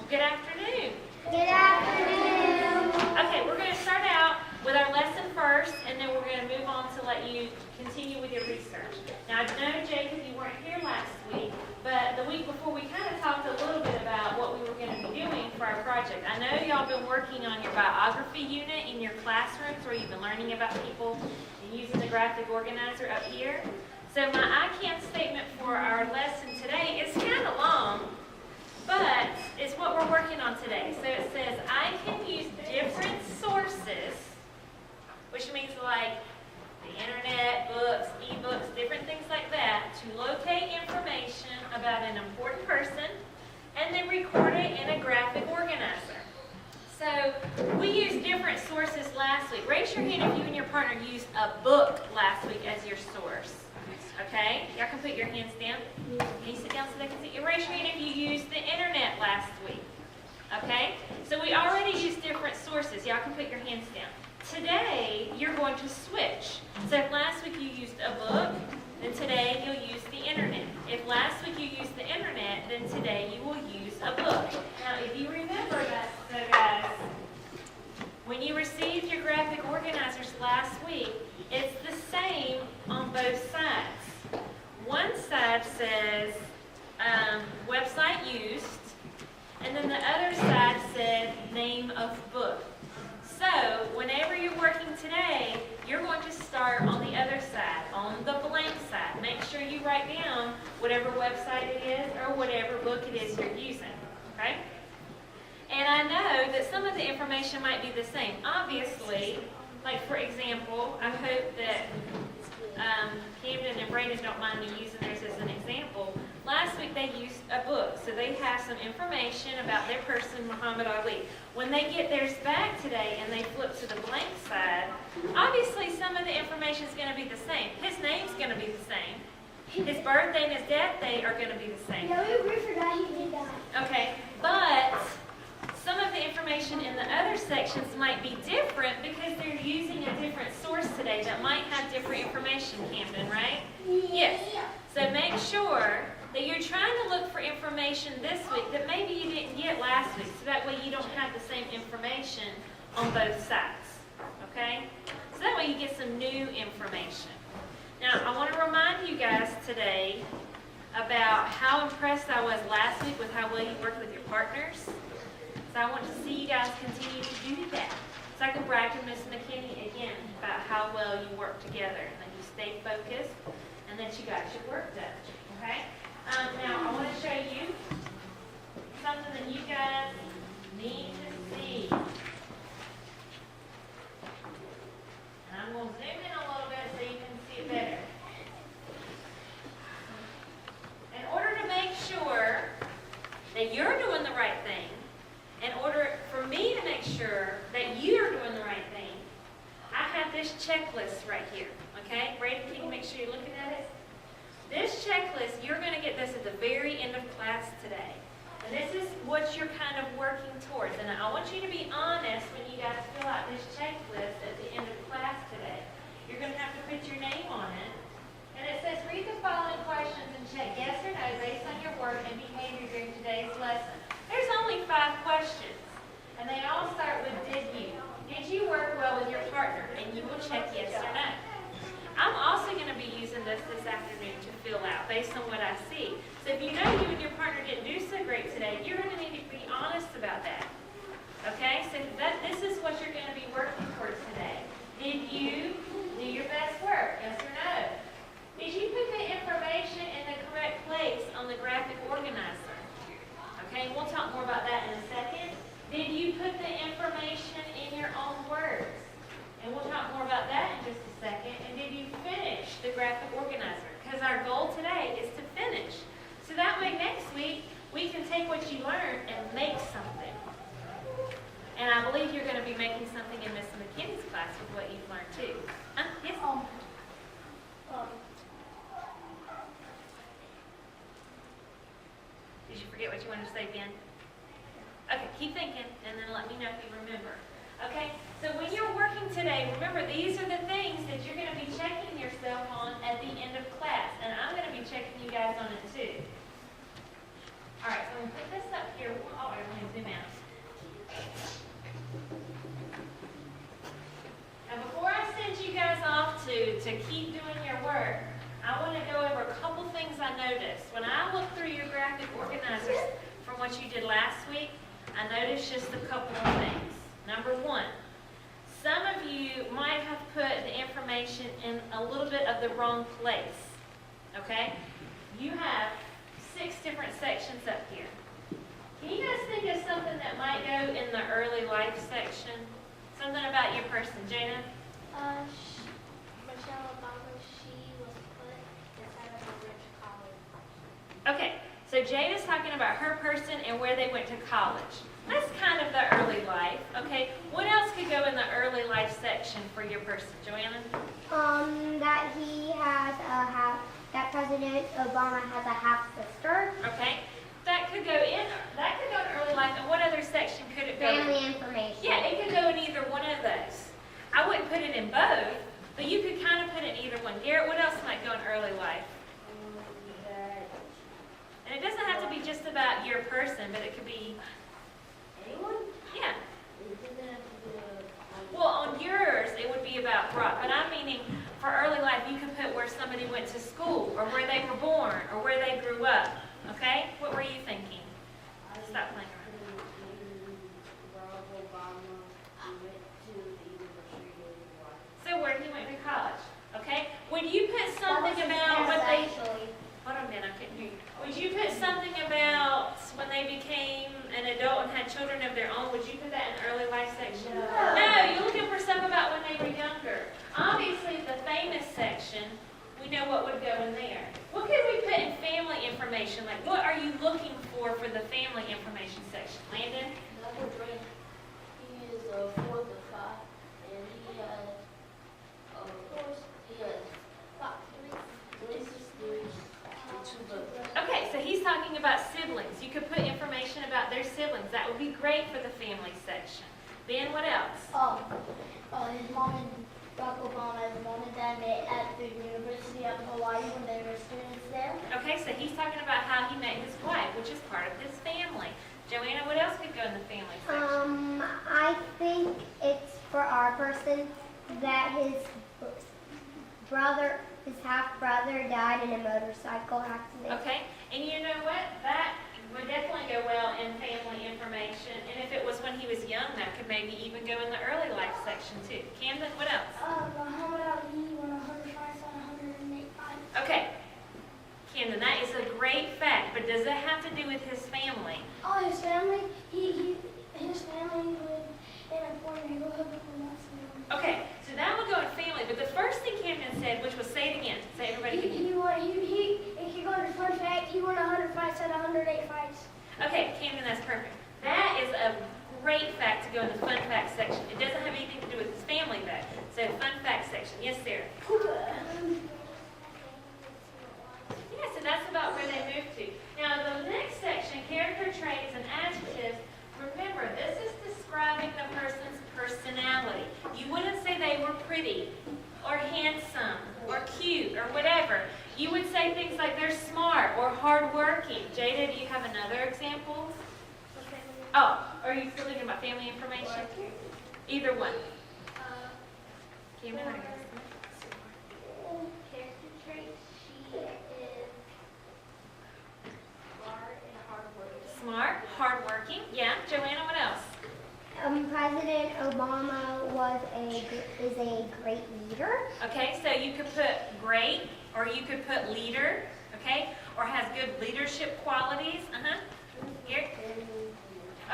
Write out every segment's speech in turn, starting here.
Good afternoon. Good afternoon. Okay, we're going to start out with our lesson first, and then we're going to move on to let you continue with your research. Now, I know, Jacob, you weren't here last week, but the week before we kind of talked a little bit about what we were going to be doing for our project. I know y'all been working on your biography unit in your classrooms where you've been learning about people and using the graphic organizer up here. So my I can statement for our lesson today is kind of long, but it's what we're working on today. So it says, I can use different sources, which means like the internet, books, ebooks, different things like that, to locate information about an important person and then record it in a graphic organizer. So we used different sources last week. Raise your hand if you and your partner used a book last week as your source. Okay? Y'all can put your hands down. Can you sit down so they can see you? Raise your hand if you used the internet last week. Okay? So we already used different sources. Y'all can put your hands down. Today, you're going to switch. So if last week you used a book, then today you'll use the internet. If last week you used the internet, then today you will use a book. Now, if you remember that, so guys, when you received your graphic organizers last week, it's the same on both sides. One side says website used, and then the other side said name of book. So whenever you're working today, you're going to start on the other side, on the blank side. Make sure you write down whatever website it is or whatever book it is you're using, okay? And I know that some of the information might be the same. Obviously, like for example, I hope that Camden and Brandon don't mind me using theirs as an example. Last week they used a book, so they have some information about their person, Muhammad Ali. When they get theirs back today and they flip to the blank side, obviously some of the information is going to be the same. His name's going to be the same. His birthday and his death date are going to be the same. No, we forgot he did that. Okay, but some of the information in the other sections might be different because they're using a different source today that might have different information, Camden, right? Yes. So make sure that you're trying to look for information this week that maybe you didn't get last week, so that way you don't have the same information on both sides, okay? So that way you get some new information. Now, I want to remind you guys today about how impressed I was last week with how well you worked with your partners. So I want to see you guys continue to do that. So I can brag to Miss McKinney again about how well you work together and that you stay focused and that you got your work done. Okay? Now I want to show you something that you guys need to see. And I'm going to zoom in a little bit so you can see it better. In order to make sure that you're doing the right thing, in order for me to make sure that you're doing the right thing, I have this checklist right here, okay? Brady, can you make sure you're looking at it? This checklist, you're going to get this at the very end of class today. And this is what you're kind of working towards. And I want you to be honest when you guys fill out this checklist at the end of class today. You're going to have to put your name on it. And it says, read the following questions and check yes or no based on your work and behavior during today's lesson. There's only 5 questions, and they all start with did you. Did you work well with your partner? And you will check yes or no. I'm also going to be using this afternoon to fill out based on what I see. So if you know you and your partner didn't do so great today, you're going to need to be honest about that. Okay? So this is what you're going to be working towards today. Did you do your best work? Yes or no? Did you put the information in the correct place on the graphic organizer? Okay, we'll talk more about that in a second. Did you put the information in your own words? And we'll talk more about that in just a second. And did you finish the graphic organizer? Because our goal today is to finish. So that way next week, we can take what you learned and make something. And I believe you're going to be making something in Miss McKinney's class with what you've learned too. Yes? Did you forget what you wanted to say, Ben? Okay, keep thinking, and then let me know if you remember. Okay, so when you're working today, remember these are the things that you're going to be checking yourself on at the end of class, and I'm going to be checking you guys on it too. All right, so I'm going to put this up here. Oh, I want to zoom organizers from what you did last week, I noticed just a couple of things. Number one, some of you might have put the information in a little bit of the wrong place, okay? You have 6 different sections up here. Can you guys think of something that might go in the early life section? Something about your person, Jana? Michelle Obama, she was put inside of a rich college. Okay, so Jada's talking about her person and where they went to college. That's kind of the early life, okay? What else could go in the early life section for your person, Joanna? That he has that President Obama has a half sister. Okay, that could go in early life. And what other section could it go in? Family information. Yeah, it could go in either one of those. I wouldn't put it in both, but you could kind of put it in either one. Garrett, what else might go in early life? And it doesn't have to be just about your person, but it could be anyone? Yeah. Well, on yours, it would be about Brock, but I'm meaning for early life, you could put where somebody went to school, or where they were born, or where they grew up. Okay? What were you thinking? Stop playing around. So where he went to college, okay? Would you put something about what they... Hold on a minute, I couldn't hear you. Would you put something about when they became an adult and had children of their own? Would you put that in the early life section? No, you're looking for stuff about when they were younger. Obviously, the famous section, we know what would go in there. What could we put in family information? Like, what are you looking for the family information section? Landon? Number 3, he is 4 to 5, and he has 3 sisters and 2 brothers. Okay, so he's talking about siblings. You could put information about their siblings. That would be great for the family section. Ben, what else? His mom and Barack Obama's mom and dad met at the University of Hawaii when they were students there. Okay, so he's talking about how he met his wife, which is part of his family. Joanna, what else could go in the family section? I think it's for our person that his half brother died in a motorcycle accident. Okay, and you know what? That would definitely go well in family information. And if it was when he was young, that could maybe even go in the early life section too. Camden, what else? Muhammad Ali won 105 on 108. Okay, Camden, that is a great fact, but does that have to do with his family? Oh, his family? His family lived in a poor neighborhood before that. Okay, so that would go in family, but the first thing Camden said, which was, say it again, say everybody can hear. If you go to fun fact, he won 100 fights out of 108 fights. Okay, Camden, that's perfect. That is a great fact to go in the fun fact section. It doesn't have anything to do with his family though. So fun fact section. Yes, Sarah? Yeah, so that's about where they moved to. Now the next section, character traits and adjectives. Remember, this is describing the person's personality. You wouldn't say they were pretty or handsome or cute or whatever. You would say things like they're smart or hardworking. Jada, do you have another example? Oh, are you still thinking about family information? Either one. Camden, Character traits, she is smart and hardworking. smart, hardworking. Yeah. Joanna, what else? President Obama is a great leader. Okay, so you could put great, or you could put leader, okay, or has good leadership qualities. Here.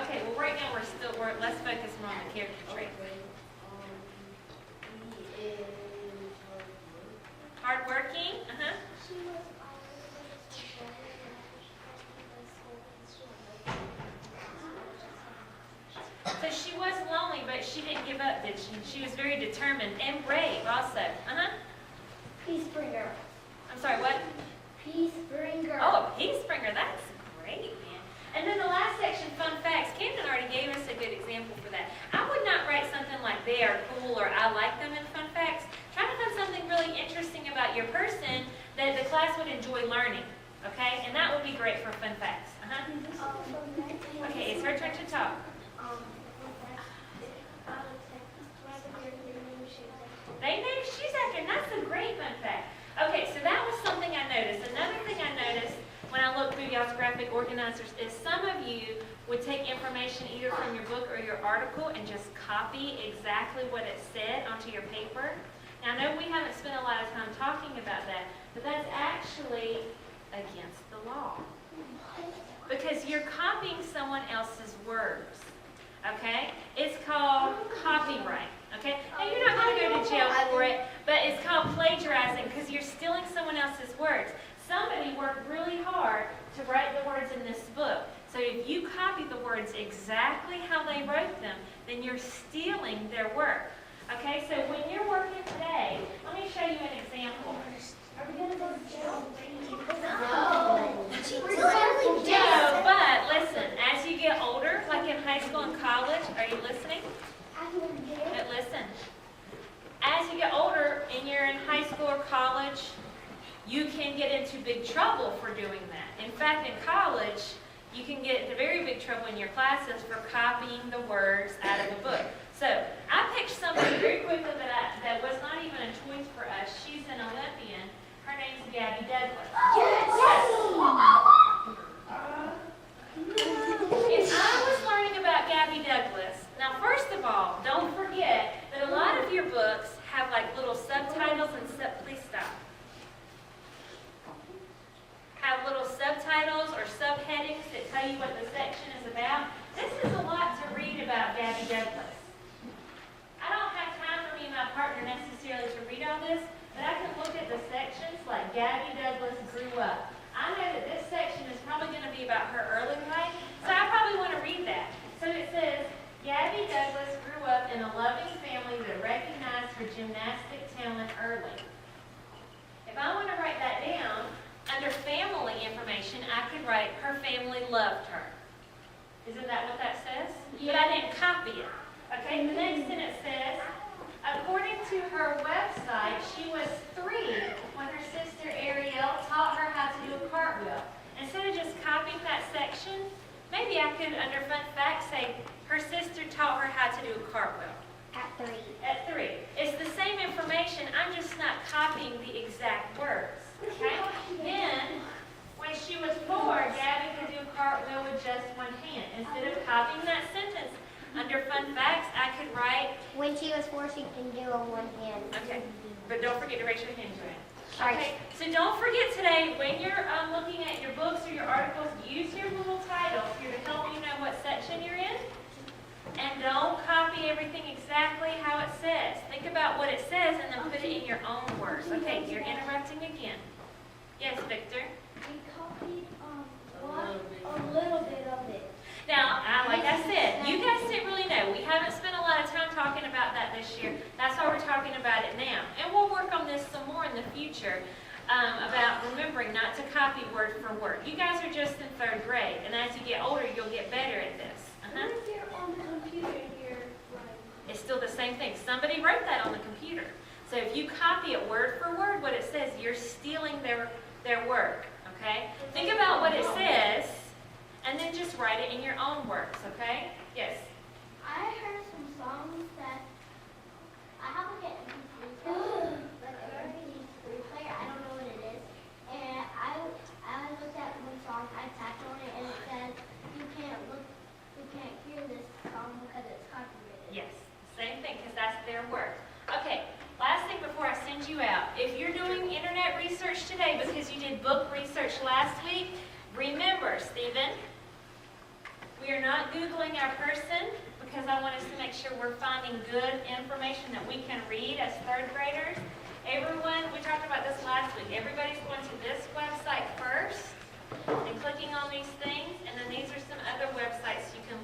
Okay, well right now let's focus more on the character trait. He is Hardworking. So she was lonely, but she didn't give up, did she? She was very determined and brave also. Peace bringer. I'm sorry, what? Peace bringer. Oh, a peace bringer. That's great, man. And then the last section, fun facts. Camden already gave us a good example for that. I would not write something like they are cool or I like them in fun facts. Try to find something really interesting about your person that the class would enjoy learning. Okay? And that would be great for fun facts. Okay, it's her turn to talk. They named shoes after him. That's a great fun fact. Okay, so that was something I noticed. Another thing I noticed when I looked through y'all's graphic organizing organizers is some of you would take information either from your book or your article and just copy exactly what it said onto your paper. Now, I know we haven't spent a lot of time talking about that, but that's actually against the law. Because you're copying someone else's words, okay? It's called copyright, okay? Now, you're not going to go to jail for it, but it's called plagiarizing because you're stealing someone else's words. Somebody worked really hard to write the words in this book. So if you copy the words exactly how they wrote them, then you're stealing their work. Okay, so when you're working today, let me show you an example. Are we going to go to jail? No, but listen, as you get older, like in high school and college, are you listening? But listen, as you get older and you're in high school or college, you can get into big trouble for doing that. In fact, in college, you can get into very big trouble in your classes for copying the words out of a book. So I picked somebody very quickly that was not even a choice for us. She's an Olympian. Her name's Gabby Douglas. Yes! And I was learning about Gabby Douglas. Now, first of all, don't forget that a lot of your books have like little subtitles and please stop. Have little subtitles or subheadings that tell you what the section is about. This is a lot to read about Gabby Douglas. I don't have time for me and my partner necessarily to read all this, but I can look at the sections like Gabby Douglas grew up. I know that this section is probably going to be about her early life, so I probably want to read that. So it says, Gabby Douglas grew up in a loving family that recognized her gymnastic talent early. If I want to write that down, under family information, I could write, her family loved her. Isn't that what that says? Yeah. But I didn't copy it. Okay, the next sentence says, according to her website, she was 3 when her sister Ariel taught her how to do a cartwheel. Instead of just copying that section, maybe I could, under fun facts, say, her sister taught her how to do a cartwheel. At 3. At 3. It's the same information, I'm just not copying the exact words. Okay? Then, when she was 4, Gabby could do a cartwheel with just one hand. Instead of copying that sentence, under fun facts, I could write... When she was 4, she can do a one hand. Okay, but don't forget to raise your hand, Joanne. Right. Okay, so don't forget today, when you're looking at your books or your articles, use your little titles here to help you know what section you're in. And don't copy everything exactly how it says. Think about what it says and then put it in your own words. Okay, you're interrupting again. Yes, Victor? We copied a little bit of it. Now, like I said, you guys didn't really know. We haven't spent a lot of time talking about that this year. That's why we're talking about it now. And we'll work on this some more in the future about remembering not to copy word for word. You guys are just in 3rd grade, and as you get older, you'll get better at this. What if you're on the computer here? It's still the same thing. Somebody wrote that on the computer. So if you copy it word for word, what it says, you're stealing their work, okay? Think about what it says, and then just write it in your own words, okay? Yes? I heard some songs that I have like an MP3 player. I don't know what it is. And I looked at one song, I tapped on it, and it says you can't hear this song because it's copyrighted. Yes, same thing, because that's their work. Okay, last thing before I send you out. If you're doing internet research today because you did book research last week, remember, Stephen, we are not Googling our person because I want us to make sure we're finding good information that we can read as 3rd graders. Everyone, we talked about this last week, everybody's going to this website first and clicking on these things, and then these are some other websites you can